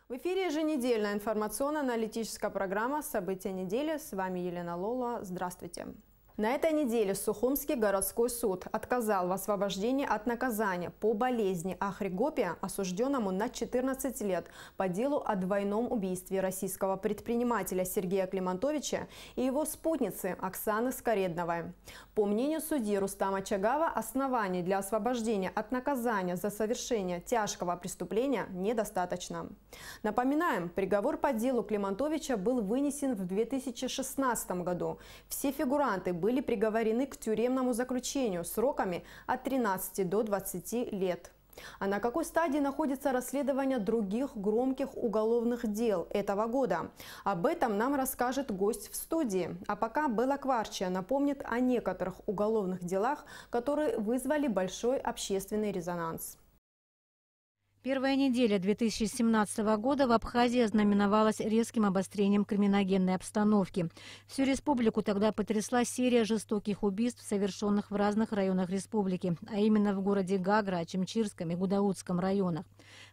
В эфире еженедельная информационно-аналитическая программа «События недели». С вами Елена Лола. Здравствуйте. На этой неделе Сухумский городской суд отказал в освобождении от наказания по болезни Ахригопия осужденному на 14 лет по делу о двойном убийстве российского предпринимателя Сергея Климантовича и его спутницы Оксаны Скоредновой. По мнению судьи Рустама Чагава, оснований для освобождения от наказания за совершение тяжкого преступления недостаточно. Напоминаем, приговор по делу Климантовича был вынесен в 2016 году. Все фигуранты были приговорены к тюремному заключению сроками от 13 до 20 лет. А на какой стадии находится расследование других громких уголовных дел этого года? Об этом нам расскажет гость в студии. А пока Белла Кварчия напомнит о некоторых уголовных делах, которые вызвали большой общественный резонанс. Первая неделя 2017 года в Абхазии ознаменовалась резким обострением криминогенной обстановки. Всю республику тогда потрясла серия жестоких убийств, совершенных в разных районах республики, а именно в городе Гагра, Очимчирском и Гудаутском районах.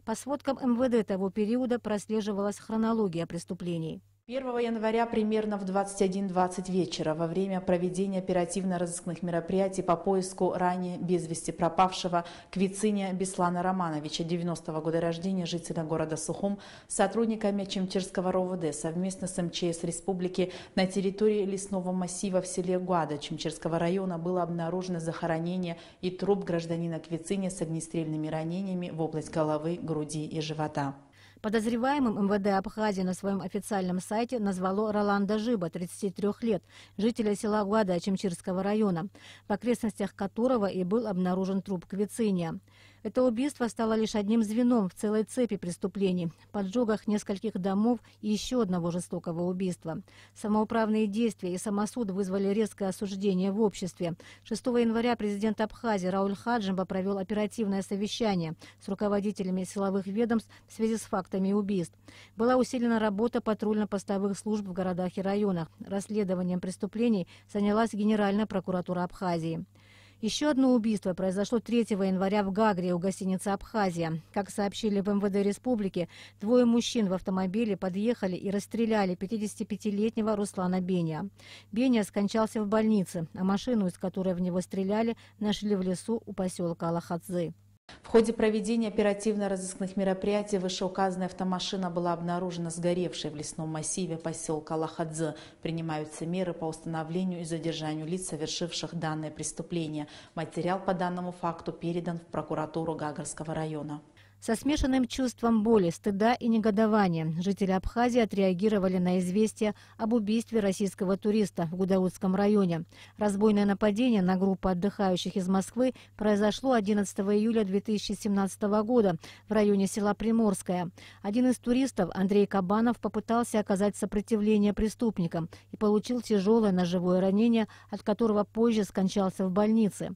По сводкам МВД того периода прослеживалась хронология преступлений. 1 января примерно в 21:20 вечера во время проведения оперативно-розыскных мероприятий по поиску ранее без вести пропавшего Квициния Беслана Романовича, 90-го года рождения, жителя города Сухум, сотрудниками Очимчирского РОВД совместно с МЧС республики на территории лесного массива в селе Гуада Очимчирского района было обнаружено захоронение и труп гражданина Квициния с огнестрельными ранениями в область головы, груди и живота. Подозреваемым МВД Абхазии на своем официальном сайте назвало Роланда Жиба, 33 лет, жителя села Гуада Очимчирского района, в окрестностях которого и был обнаружен труп Квициния. Это убийство стало лишь одним звеном в целой цепи преступлений, поджогах нескольких домов и еще одного жестокого убийства. Самоуправные действия и самосуд вызвали резкое осуждение в обществе. 6 января президент Абхазии Рауль Хаджимба провел оперативное совещание с руководителями силовых ведомств в связи с фактами убийств. Была усилена работа патрульно-постовых служб в городах и районах. Расследованием преступлений занялась Генеральная прокуратура Абхазии. Еще одно убийство произошло 3 января в Гагре у гостиницы «Абхазия». Как сообщили в МВД республики, двое мужчин в автомобиле подъехали и расстреляли 55-летнего Руслана Бения. Бения скончался в больнице, а машину, из которой в него стреляли, нашли в лесу у поселка Алахадзы. В ходе проведения оперативно-розыскных мероприятий вышеуказанная автомашина была обнаружена сгоревшей в лесном массиве поселка Алахадзы. Принимаются меры по установлению и задержанию лиц, совершивших данное преступление. Материал по данному факту передан в прокуратуру Гагарского района. Со смешанным чувством боли, стыда и негодования жители Абхазии отреагировали на известие об убийстве российского туриста в Гудаутском районе. Разбойное нападение на группу отдыхающих из Москвы произошло 11 июля 2017 года в районе села Приморское. Один из туристов, Андрей Кабанов, попытался оказать сопротивление преступникам и получил тяжелое ножевое ранение, от которого позже скончался в больнице.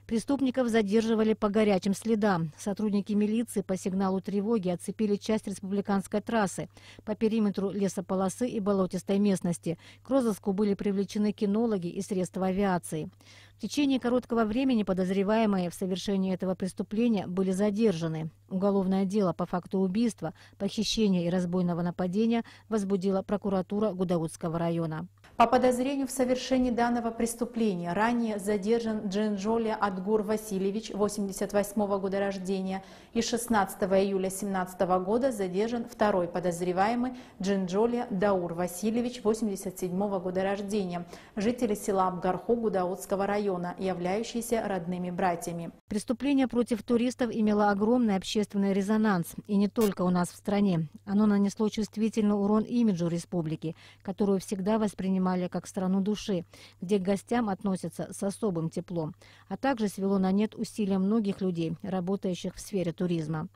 Преступников задерживали по горячим следам. Сотрудники милиции по сигналу тревоги оцепили часть республиканской трассы по периметру лесополосы и болотистой местности. К розыску были привлечены кинологи и средства авиации. В течение короткого времени подозреваемые в совершении этого преступления были задержаны. Уголовное дело по факту убийства, похищения и разбойного нападения возбудила прокуратура Гудаутского района. По подозрению в совершении данного преступления ранее задержан Джинджоли Адгур Васильевич, 88 года рождения, и 16 июля 2017 года задержан второй подозреваемый Джинджоли Даур Васильевич, 87 года рождения, жители села Абгарху Гудаутского района, являющиеся родными братьями. Преступление против туристов имело огромный общественный резонанс, и не только у нас в стране. Оно нанесло чувствительный урон имиджу республики, которую всегда воспринимали как страну души, где к гостям относятся с особым теплом, а также свело на нет усилия многих людей, работающих в сфере туризма.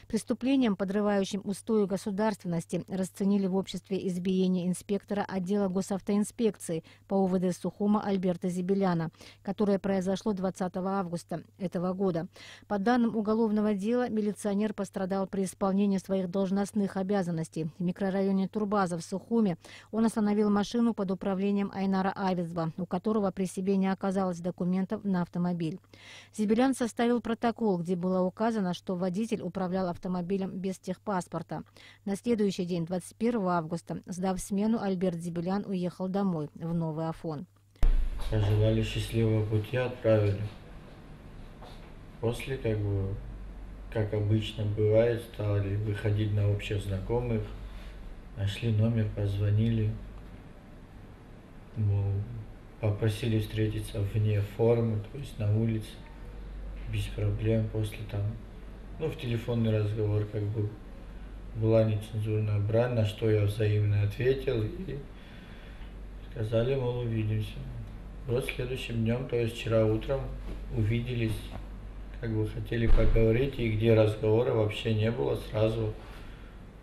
Преступлением, подрывающим устои государственности, расценили в обществе избиение инспектора отдела госавтоинспекции по УВД Сухума Альберта Зибеляна, которое произошло 20 августа этого года. По данным уголовного дела, милиционер пострадал при исполнении своих должностных обязанностей. В микрорайоне Турбаза в Сухуме он остановил машину под управлением Айнара Авицба, у которого при себе не оказалось документов на автомобиль. Зибелян составил протокол, где было указано, что водитель управлял управлял автомобилем без техпаспорта. На следующий день, 21 августа, сдав смену, Альберт Зибелян уехал домой, в Новый Афон. Пожелали счастливого пути, отправили. После, как обычно бывает, стали выходить на общих знакомых, нашли номер, позвонили, попросили встретиться вне формы, то есть на улице, без проблем. После в телефонный разговор была нецензурная брань, на что я взаимно ответил, и сказали, мол, увидимся. Вот следующим днем, то есть вчера утром, увиделись, хотели поговорить, и где разговора вообще не было, сразу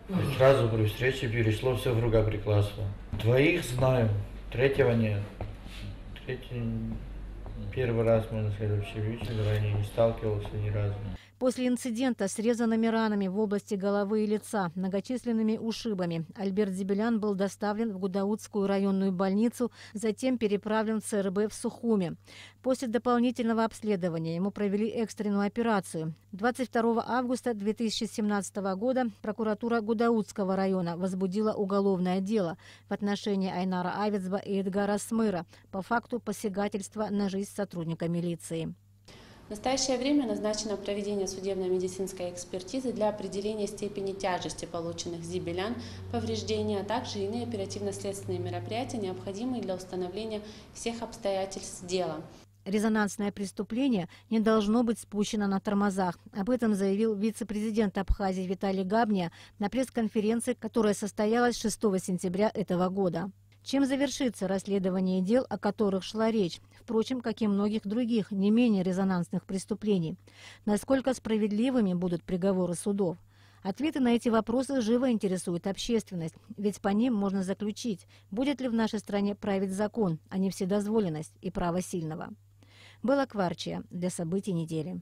при встрече перешло все в рукоприкладство. Двоих знаю, третьего нет. Первый раз, можно сказать, вообще видел, ранее не сталкивался ни разу. После инцидента с резанными ранами в области головы и лица, многочисленными ушибами, Альберт Зибелян был доставлен в Гудаутскую районную больницу, затем переправлен в ЦРБ в Сухуми. После дополнительного обследования ему провели экстренную операцию. 22 августа 2017 года прокуратура Гудаутского района возбудила уголовное дело в отношении Айнара Авицба и Эдгара Смыра по факту посягательства на жизнь сотрудника милиции. В настоящее время назначено проведение судебно-медицинской экспертизы для определения степени тяжести полученных Зибелян повреждений, а также иные оперативно-следственные мероприятия, необходимые для установления всех обстоятельств дела. Резонансное преступление не должно быть спущено на тормозах. Об этом заявил вице-президент Абхазии Виталий Габния на пресс-конференции, которая состоялась 6 сентября этого года. Чем завершится расследование дел, о которых шла речь, впрочем, как и многих других, не менее резонансных преступлений? Насколько справедливыми будут приговоры судов? Ответы на эти вопросы живо интересуют общественность, ведь по ним можно заключить, будет ли в нашей стране править закон, а не вседозволенность и право сильного. Белла Кварчия для событий недели.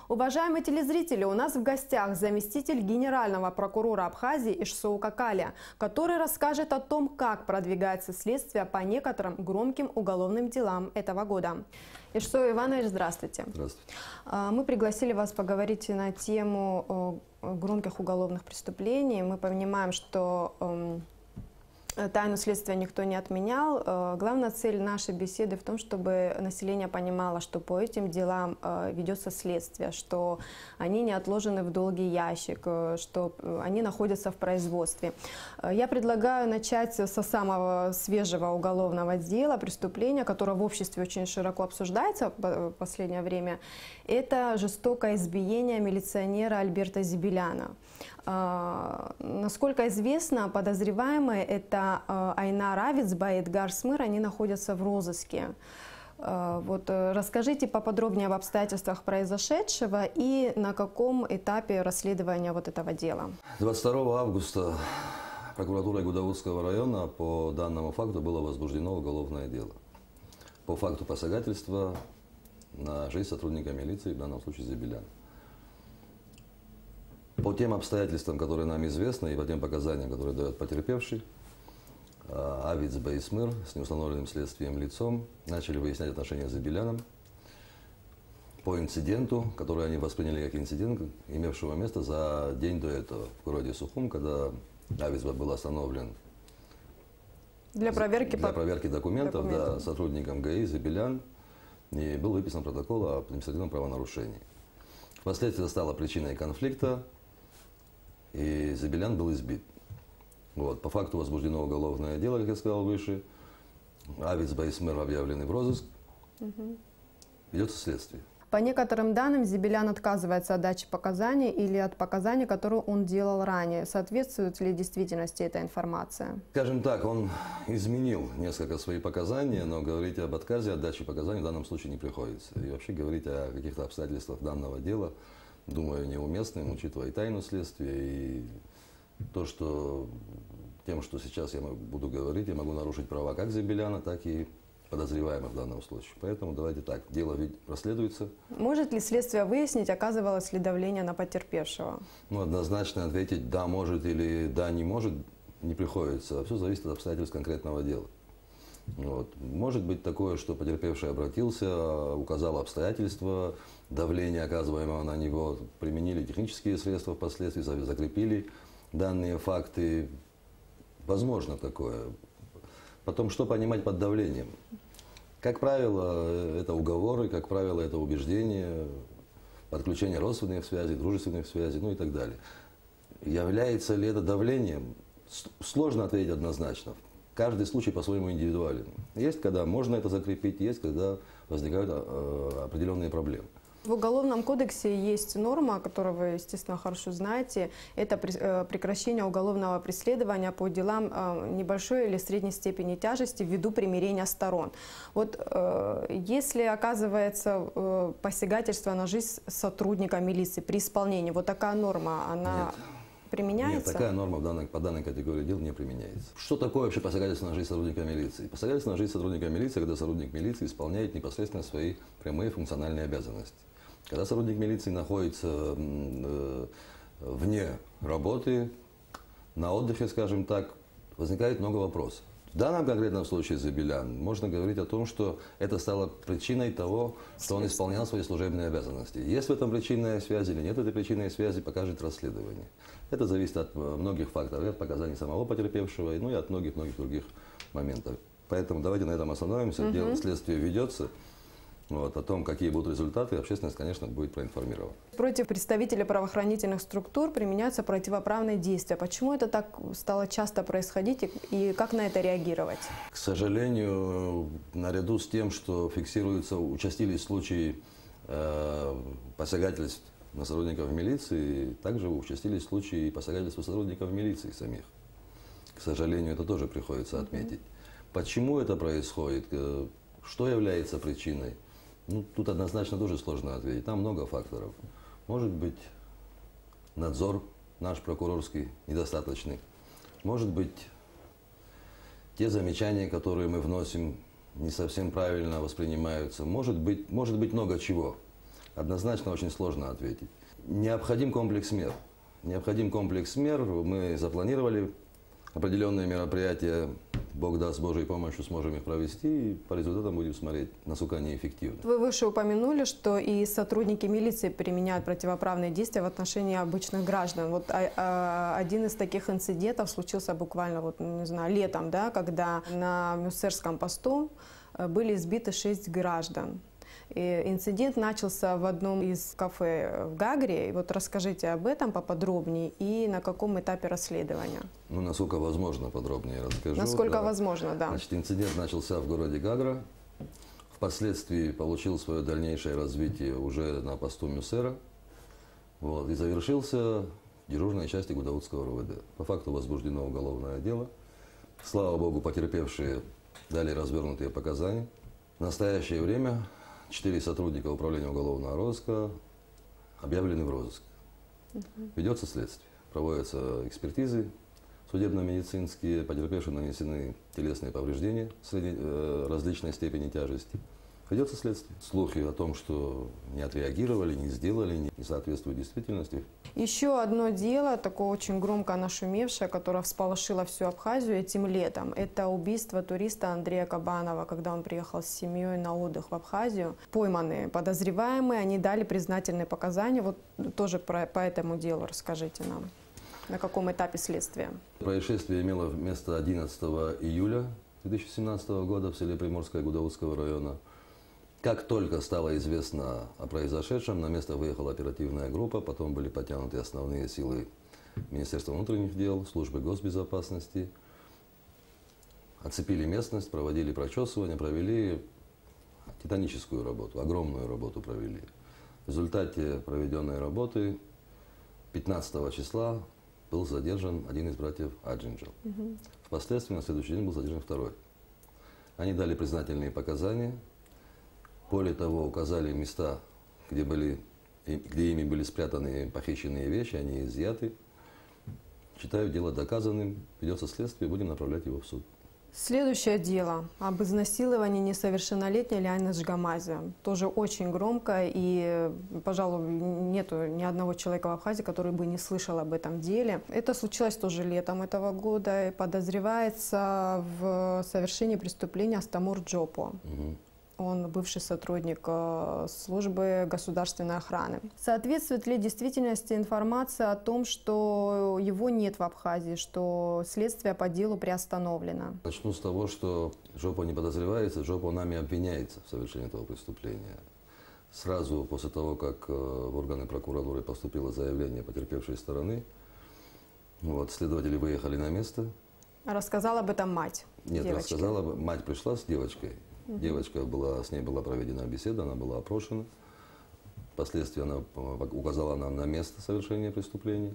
Уважаемые телезрители, у нас в гостях заместитель генерального прокурора Абхазии Ишсоу Какаля, который расскажет о том, как продвигается следствие по некоторым громким уголовным делам этого года. Ишсоу Иванович, здравствуйте. Здравствуйте. Мы пригласили вас поговорить на тему громких уголовных преступлений. Мы понимаем, что тайну следствия никто не отменял. Главная цель нашей беседы в том, чтобы население понимало, что по этим делам ведется следствие, что они не отложены в долгий ящик, что они находятся в производстве. Я предлагаю начать со самого свежего уголовного дела, преступления, которое в обществе очень широко обсуждается в последнее время. Это жестокое избиение милиционера Альберта Зибеляна. Насколько известно, подозреваемые это Айнар Авицба и Эдгар Смыр, они находятся в розыске. Вот расскажите поподробнее об обстоятельствах произошедшего и на каком этапе расследования вот этого дела. 22 августа прокуратурой Гудаутского района по данному факту было возбуждено уголовное дело. По факту посягательства на жизнь сотрудника милиции, в данном случае Зибеляна. По тем обстоятельствам, которые нам известны, и по тем показаниям, которые дает потерпевший, Авицба и Смыр с неустановленным следствием лицом начали выяснять отношения с Зибеляном по инциденту, который они восприняли как инцидент, имевшего место за день до этого в городе Сухум, когда Авицба был остановлен для проверки документов да, сотрудником ГАИ Зибелян, и был выписан протокол об административном правонарушении. Впоследствии стало причиной конфликта, и Зибелян был избит. Вот. По факту возбуждено уголовное дело, как я сказал выше. Авицба и Смыр объявлены в розыск. Ведется следствие. По некоторым данным, Зибелян отказывается от дачи показаний или от показаний, которые он делал ранее. Соответствует ли действительности эта информация? Скажем так, он изменил несколько свои показания, но говорить об отказе от дачи показаний в данном случае не приходится. И вообще говорить о каких-то обстоятельствах данного дела, думаю, неуместным, учитывая и тайну следствия, и то, что тем, что сейчас я буду говорить, я могу нарушить права как Зибеляна, так и подозреваемых в данном случае. Поэтому давайте так, дело расследуется. Может ли следствие выяснить, оказывалось ли давление на потерпевшего? Ну, однозначно ответить да, может или да, не может, не приходится. Все зависит от обстоятельств конкретного дела. Вот. Может быть такое, что потерпевший обратился, указал обстоятельства давления, оказываемого на него, применили технические средства впоследствии, закрепили данные факты. Возможно такое. Потом, что понимать под давлением? Как правило, это уговоры, как правило, это убеждения, подключение родственных связей, дружественных связей, ну и так далее. Является ли это давлением? Сложно ответить однозначно. Каждый случай по-своему индивидуален. Есть, когда можно это закрепить, есть, когда возникают определенные проблемы. В Уголовном кодексе есть норма, которую вы, естественно, хорошо знаете. Это прекращение уголовного преследования по делам небольшой или средней степени тяжести ввиду примирения сторон. Вот если оказывается посягательство на жизнь сотрудника милиции при исполнении, вот такая норма, она... Нет. Применяется? Нет, такая норма по данной категории дел не применяется. Что такое вообще посягательство на жизнь сотрудника милиции? Посягательство на жизнь сотрудника милиции, когда сотрудник милиции исполняет непосредственно свои прямые функциональные обязанности. Когда сотрудник милиции находится вне работы, на отдыхе, скажем так, возникает много вопросов. В данном конкретном случае Забелян можно говорить о том, что это стало причиной того, что он исполнял свои служебные обязанности. Есть в этом причинная связь или нет этой причинной связи, покажет расследование. Это зависит от многих факторов, от показаний самого потерпевшего, ну и от многих-многих других моментов. Поэтому давайте на этом остановимся. Дело, следствие ведется. Вот, о том, какие будут результаты, общественность, конечно, будет проинформирована. Против представителей правоохранительных структур применяются противоправные действия. Почему это так стало часто происходить и как на это реагировать? К сожалению, наряду с тем, что фиксируются, участились случаи посягательств на сотрудников милиции, также участились случаи посягательств сотрудников милиции самих. К сожалению, это тоже приходится отметить. Почему это происходит? Что является причиной? Ну, тут однозначно тоже сложно ответить. Там много факторов. Может быть, надзор наш прокурорский недостаточный. Может быть, те замечания, которые мы вносим, не совсем правильно воспринимаются. Может быть много чего. Однозначно очень сложно ответить. Необходим комплекс мер. Необходим комплекс мер. Мы запланировали определенные мероприятия. Бог даст, с Божьей помощью сможем их провести, и по результатам будем смотреть, насколько они эффективны. Вы выше упомянули, что и сотрудники милиции применяют противоправные действия в отношении обычных граждан. Вот один из таких инцидентов случился буквально, вот, не знаю, летом, да, когда на Мюссерском посту были избиты 6 граждан. И инцидент начался в одном из кафе в Гагре. И вот расскажите об этом поподробнее и на каком этапе расследования. Ну, насколько возможно, подробнее расскажу. Насколько возможно, да. Значит, инцидент начался в городе Гагра. Впоследствии получил свое дальнейшее развитие уже на посту Мюссера. Вот, и завершился в дежурной части Гудаутского РУВД. По факту возбуждено уголовное дело. Слава Богу, потерпевшие дали развернутые показания. В настоящее время 4 сотрудника управления уголовного розыска объявлены в розыск. Ведется следствие. Проводятся экспертизы судебно-медицинские, потерпевшим нанесены телесные повреждения различной степени тяжести. Ведется следствие. Слухи о том, что не отреагировали, не сделали, не соответствуют действительности. Еще одно дело, такое очень громко нашумевшее, которое всполошило всю Абхазию этим летом. Это убийство туриста Андрея Кабанова, когда он приехал с семьей на отдых в Абхазию. Пойманные подозреваемые, они дали признательные показания. Вот тоже по этому делу расскажите нам. На каком этапе следствия? Происшествие имело место 11 июля 2017 года в селе Приморское Гудаутского района. Как только стало известно о произошедшем, на место выехала оперативная группа, потом были подтянуты основные силы Министерства внутренних дел, службы госбезопасности. Оцепили местность, проводили прочесывание, провели титаническую работу, огромную работу провели. В результате проведенной работы 15 числа был задержан один из братьев Аджинджел. Впоследствии на следующий день был задержан второй. Они дали признательные показания. Более того, указали места, где ими были спрятаны похищенные вещи, они изъяты. Считаю дело доказанным, ведется следствие, будем направлять его в суд. Следующее дело об изнасиловании несовершеннолетней Лианы Жгамазе. Тоже очень громко, и, пожалуй, нету ни одного человека в Абхазии, который бы не слышал об этом деле. Это случилось тоже летом этого года, и подозревается в совершении преступления Астамур Джопо. Он бывший сотрудник службы государственной охраны. Соответствует ли действительности информация о том, что его нет в Абхазии, что следствие по делу приостановлено? Начну с того, что Джопо не подозревается, Джопо нами обвиняется в совершении этого преступления. Сразу после того, как в органы прокуратуры поступило заявление потерпевшей стороны, следователи выехали на место. Рассказала об этом мать Нет, девочки. рассказала, мать пришла с девочкой. Девочка с ней была проведена беседа, она была опрошена. Впоследствии она указала нам на место совершения преступления.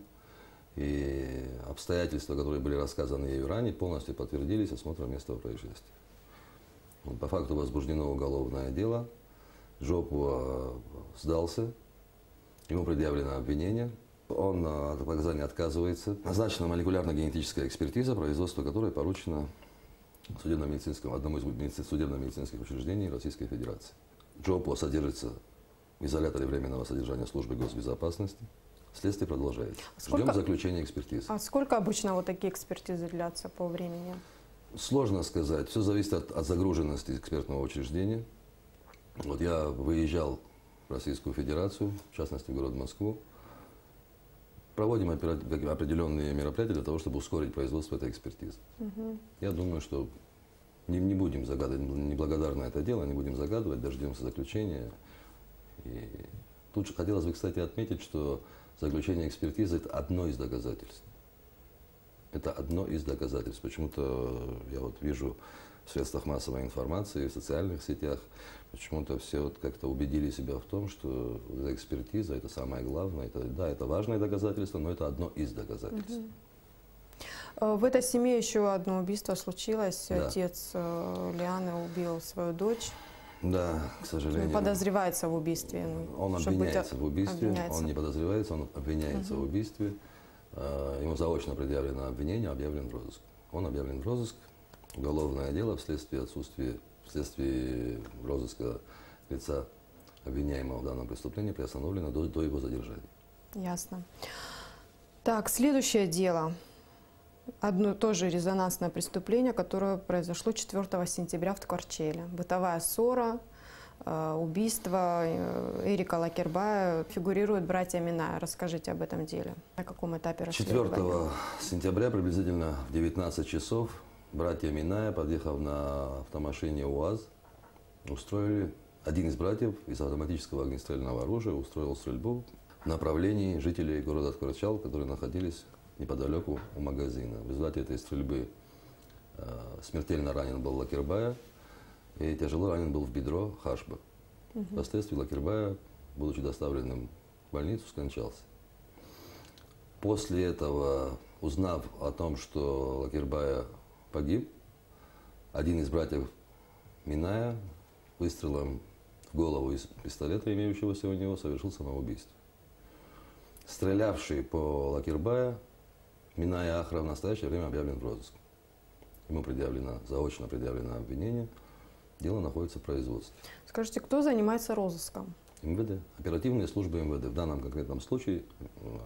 И обстоятельства, которые были рассказаны ею ранее, полностью подтвердились осмотром места происшествия. По факту возбуждено уголовное дело. Джопо сдался, ему предъявлено обвинение. Он от показаний отказывается. Назначена молекулярно-генетическая экспертиза, производство которой поручено одному из судебно-медицинских учреждений Российской Федерации. Джопо содержится в изоляторе временного содержания службы госбезопасности. Следствие продолжается. Ждем заключения экспертизы. А сколько обычно вот такие экспертизы длятся по времени? Сложно сказать. Все зависит от загруженности экспертного учреждения. Я выезжал в Российскую Федерацию, в частности в город Москву. Проводим определенные мероприятия для того, чтобы ускорить производство этой экспертизы. Я думаю, что не будем загадывать, неблагодарно это дело, не будем загадывать, дождемся заключения. И тут же хотелось бы, кстати, отметить, что заключение экспертизы – это одно из доказательств. Это одно из доказательств. Почему-то я вижу в средствах массовой информации, в социальных сетях, почему-то все как-то убедили себя в том, что экспертиза – это самое главное. Это важное доказательство, но это одно из доказательств. В этой семье еще одно убийство случилось. Да. Отец Лианы убил свою дочь. Да, к сожалению. Подозревается в убийстве. Он обвиняется в убийстве, он не подозревается, он обвиняется в убийстве. Ему заочно предъявлено обвинение, объявлен в розыск. Он объявлен в розыск. Уголовное дело вследствие розыска лица обвиняемого в данном преступлении приостановлено до его задержания. Ясно. Так, следующее дело. Одно тоже резонансное преступление, которое произошло 4 сентября в Ткварчеле. Бытовая ссора, убийство Эрика Лакербая. Фигурируют братья Миная. Расскажите об этом деле. На каком этапе расследования? 4 сентября приблизительно в 19 часов братья Миная, подъехав на автомашине УАЗ, один из братьев из автоматического огнестрельного оружия устроил стрельбу в направлении жителей города Ткварчал, которые находились неподалеку у магазина. В результате этой стрельбы смертельно ранен был Лакербая и тяжело ранен был в бедро Хашба. Впоследствии Лакербая, будучи доставленным в больницу, скончался. После этого, узнав о том, что Лакербая погиб, один из братьев Миная выстрелом в голову из пистолета, имеющегося у него, совершил самоубийство. Стрелявший по Лакербая Миная Ахра в настоящее время объявлен в розыск. Ему заочно предъявлено обвинение. Дело находится в производстве. Скажите, кто занимается розыском? МВД. Оперативные службы МВД. В данном конкретном случае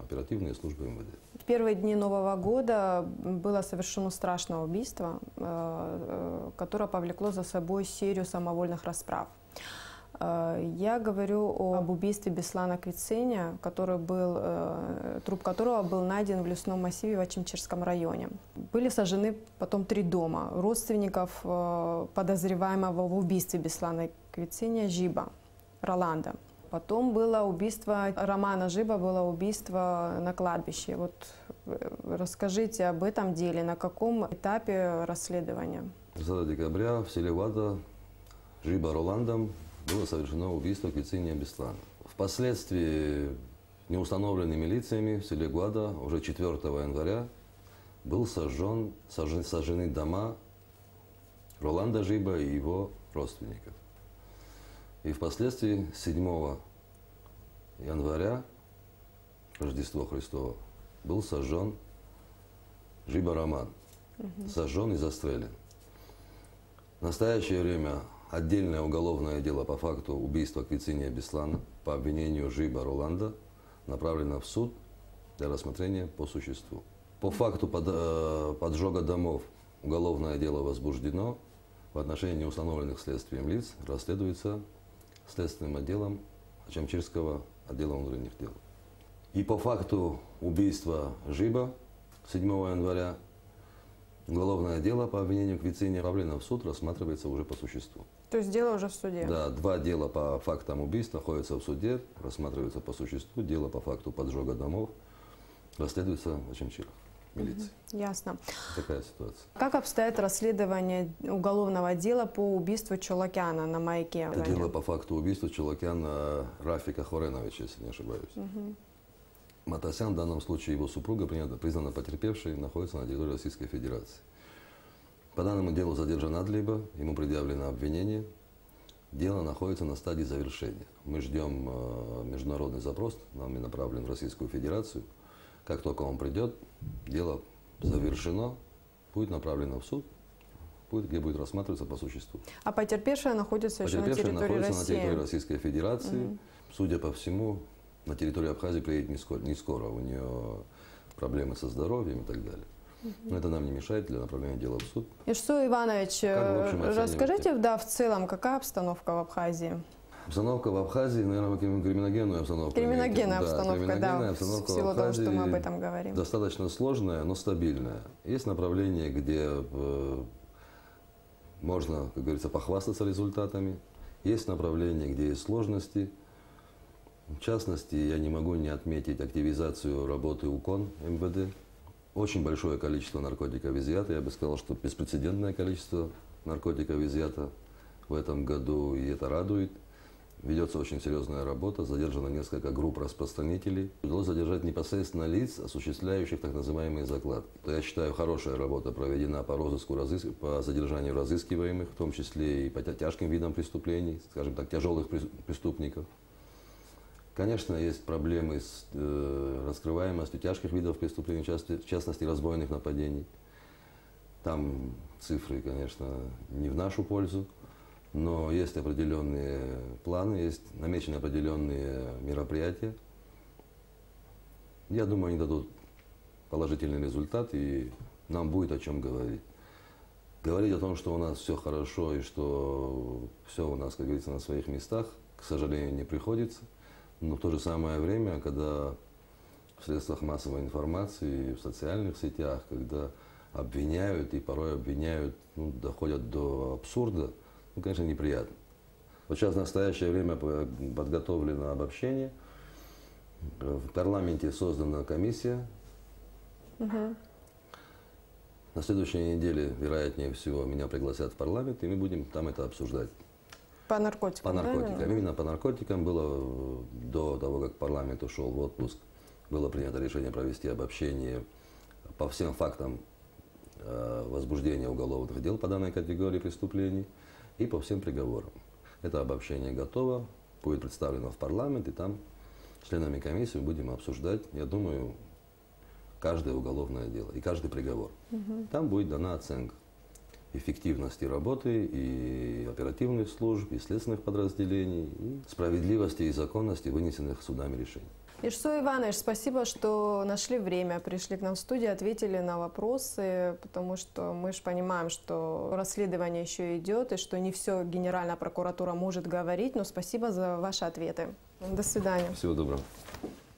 оперативные службы МВД. В первые дни Нового года было совершено страшное убийство, которое повлекло за собой серию самовольных расправ. Я говорю об убийстве Беслана Квиценя, труп которого был найден в лесном массиве в Ачимчирском районе. Были сожжены потом 3 дома родственников подозреваемого в убийстве Беслана Квиценя Жиба, Роланда. Потом было убийство Романа Жиба, было убийство на кладбище. Расскажите об этом деле, на каком этапе расследования? 30 декабря в селе Вада Жиба Роландом было совершено убийство Квицения Беслана. Впоследствии неустановленными лицами в селе Гвада уже 4 января был сожжены дома Роланда Жиба и его родственников. И впоследствии 7 января, Рождество Христово, был сожжен Жиба Роман. Сожжен и застрелен. В настоящее время отдельное уголовное дело по факту убийства Квициния Беслана по обвинению Жиба Роланда направлено в суд для рассмотрения по существу. По факту поджога домов уголовное дело возбуждено в отношении неустановленных следствием лиц, расследуется следственным отделом Ачамчирского отдела внутренних дел. И по факту убийства Жиба 7 января уголовное дело по обвинению Квициния направлено в суд, рассматривается уже по существу. То есть дело уже в суде? Да, 2 дела по фактам убийств находятся в суде, рассматриваются по существу. Дело по факту поджога домов расследуется в Ачамчирах, милиции. Ясно. Такая ситуация. Как обстоит расследование уголовного дела по убийству Чолокяна на маяке? Это дело по факту убийства Чолокяна Рафика Хореновича, если не ошибаюсь. Матасян, в данном случае его супруга, признана потерпевшей, находится на территории Российской Федерации. По данному делу задержан Адлиба, ему предъявлено обвинение. Дело находится на стадии завершения. Мы ждем международный запрос, нами направлен в Российскую Федерацию. Как только он придет, дело завершено, будет направлено в суд, где будет рассматриваться по существу. А потерпевшая находится еще на территории России? Находится на территории Российской Федерации. Судя по всему, на территорию Абхазии приедет не скоро. У нее проблемы со здоровьем и так далее. Но это нам не мешает для направления дела в суд. Ишсу Иванович, расскажите, да, в целом, какая обстановка в Абхазии? Обстановка в Абхазии, наверное, криминогенную обстановку. Криминогенная обстановка, да, обстановка в силу того, что мы об этом говорим. Достаточно сложная, но стабильная. Есть направления, где можно, как говорится, похвастаться результатами. Есть направления, где есть сложности. В частности, я не могу не отметить активизацию работы УКОН МВД. Очень большое количество наркотиков изъято. Я бы сказал, что беспрецедентное количество наркотиков изъято в этом году, и это радует. Ведется очень серьезная работа, задержано несколько групп распространителей. Удалось задержать непосредственно лиц, осуществляющих так называемые закладки. Я считаю, хорошая работа проведена по розыску, по задержанию разыскиваемых, в том числе и по тяжким видам преступлений, скажем так, тяжелых преступников. Конечно, есть проблемы с раскрываемостью тяжких видов преступлений, в частности, разбойных нападений. Там цифры, конечно, не в нашу пользу. Но есть определенные планы, есть намечены определенные мероприятия. Я думаю, они дадут положительный результат, и нам будет о чем говорить. Говорить о том, что у нас все хорошо и что все у нас, как говорится, на своих местах, к сожалению, не приходится. Но в то же самое время, когда в средствах массовой информации, в социальных сетях, когда обвиняют и порой обвиняют, доходят до абсурда, конечно, неприятно. Вот сейчас в настоящее время подготовлено обобщение. В парламенте создана комиссия. На следующей неделе, вероятнее всего, меня пригласят в парламент, и мы будем там это обсуждать. По наркотикам? По наркотикам. Именно по наркотикам было, до того, как парламент ушел в отпуск, было принято решение провести обобщение по всем фактам возбуждения уголовных дел по данной категории преступлений и по всем приговорам. Это обобщение готово, будет представлено в парламент, и там членами комиссии будем обсуждать, я думаю, каждое уголовное дело и каждый приговор. Там будет дана оценка эффективности работы и оперативных служб, и следственных подразделений, и справедливости и законности вынесенных судами решений. Ишсу Иванович, спасибо, что нашли время, пришли к нам в студию, ответили на вопросы, потому что мы же понимаем, что расследование еще идет, и что не все Генеральная прокуратура может говорить, но спасибо за ваши ответы. До свидания. Всего доброго.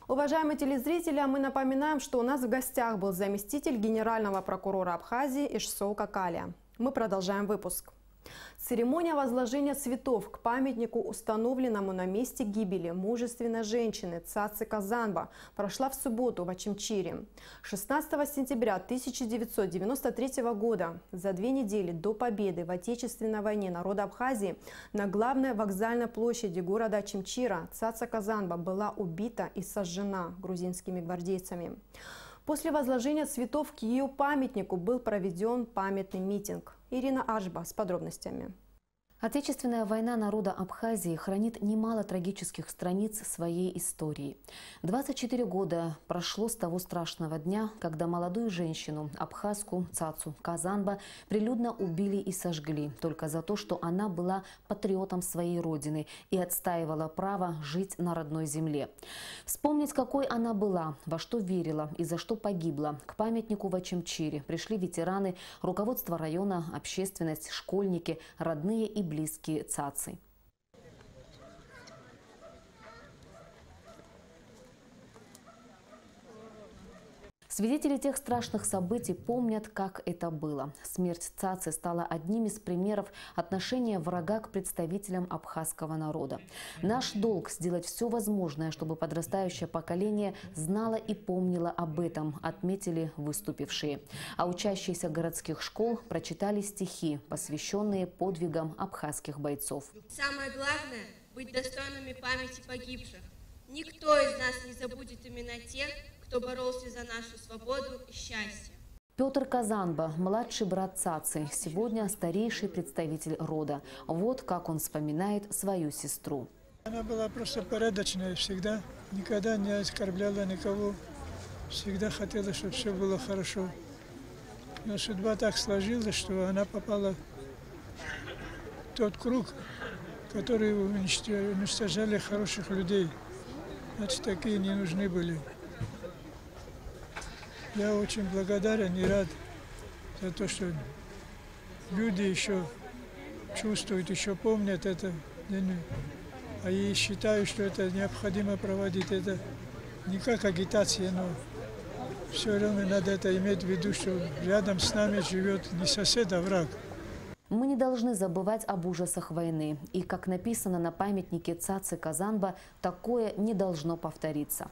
Уважаемые телезрители, мы напоминаем, что у нас в гостях был заместитель генерального прокурора Абхазии Ишсоу Какалия. Мы продолжаем выпуск. Церемония возложения цветов к памятнику, установленному на месте гибели мужественной женщины Цацы Казанба, прошла в субботу в Ачамчире. 16 сентября 1993 года, за 2 недели до победы в Отечественной войне народа Абхазии, на главной вокзальной площади города Ачамчира Цаца Казанба была убита и сожжена грузинскими гвардейцами. После возложения цветов к ее памятнику был проведен памятный митинг. Ирина Ажба с подробностями. Отечественная война народа Абхазии хранит немало трагических страниц своей истории. 24 года прошло с того страшного дня, когда молодую женщину, абхазку Цацу Казанба, прилюдно убили и сожгли только за то, что она была патриотом своей родины и отстаивала право жить на родной земле. Вспомнить, какой она была, во что верила и за что погибла, к памятнику в Очамчире пришли ветераны, руководство района, общественность, школьники, родные и близкие Цацы. Свидетели тех страшных событий помнят, как это было. Смерть Цацы стала одним из примеров отношения врага к представителям абхазского народа. Наш долг сделать все возможное, чтобы подрастающее поколение знало и помнило об этом, отметили выступившие. А учащиеся городских школ прочитали стихи, посвященные подвигам абхазских бойцов. Самое главное – быть достойными памяти погибших. Никто из нас не забудет имена тех, кто боролся за нашу свободу и счастье. Петр Казанба, младший брат Цацы, сегодня старейший представитель рода. Вот как он вспоминает свою сестру. Она была просто порядочная всегда, никогда не оскорбляла никого, всегда хотела, чтобы все было хорошо. Но судьба так сложилась, что она попала в тот круг, который уничтожали хороших людей. Значит, такие не нужны были. Я очень благодарен и рад за то, что люди еще чувствуют, еще помнят это. А я считаю, что это необходимо проводить. Это не как агитация, но все время надо это иметь в виду, что рядом с нами живет не сосед, а враг. Мы не должны забывать об ужасах войны. И, как написано на памятнике Цацы Казанба, такое не должно повториться.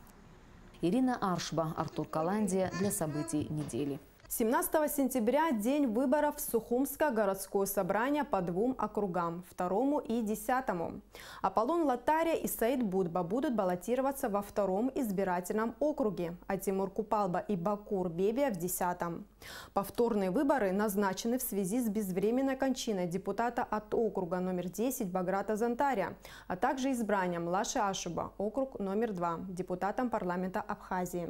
Ирина Аршба, Артур Каландия для событий недели. 17 сентября – день выборов в Сухумское городское собрание по 2 округам – 2 и 10. Аполлон Латария и Саид Будба будут баллотироваться во 2 избирательном округе, а Тимур Купалба и Бакур Бебия в 10. Повторные выборы назначены в связи с безвременной кончиной депутата от округа номер 10 Баграта Зантария, а также избранием Лаши Ашуба, округ номер 2, депутатом парламента Абхазии.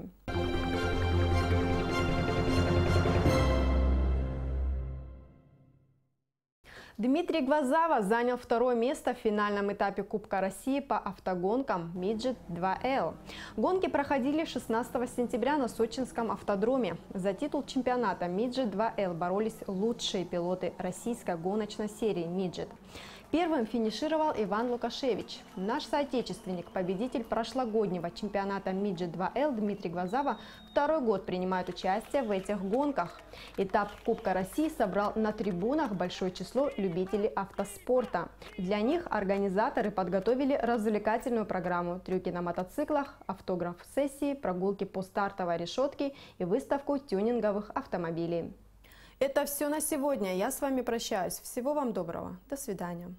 Дмитрий Гвоздава занял 2 место в финальном этапе Кубка России по автогонкам Midget 2L. Гонки проходили 16 сентября на Сочинском автодроме. За титул чемпионата Midget 2L боролись лучшие пилоты российской гоночной серии Midget. Первым финишировал Иван Лукашевич. Наш соотечественник, победитель прошлогоднего чемпионата Midget 2L Дмитрий Гвоздава 2-й год принимает участие в этих гонках. Этап Кубка России собрал на трибунах большое число любителей автоспорта. Для них организаторы подготовили развлекательную программу: трюки на мотоциклах, автограф-сессии, прогулки по стартовой решетке и выставку тюнинговых автомобилей. Это все на сегодня. Я с вами прощаюсь. Всего вам доброго. До свидания.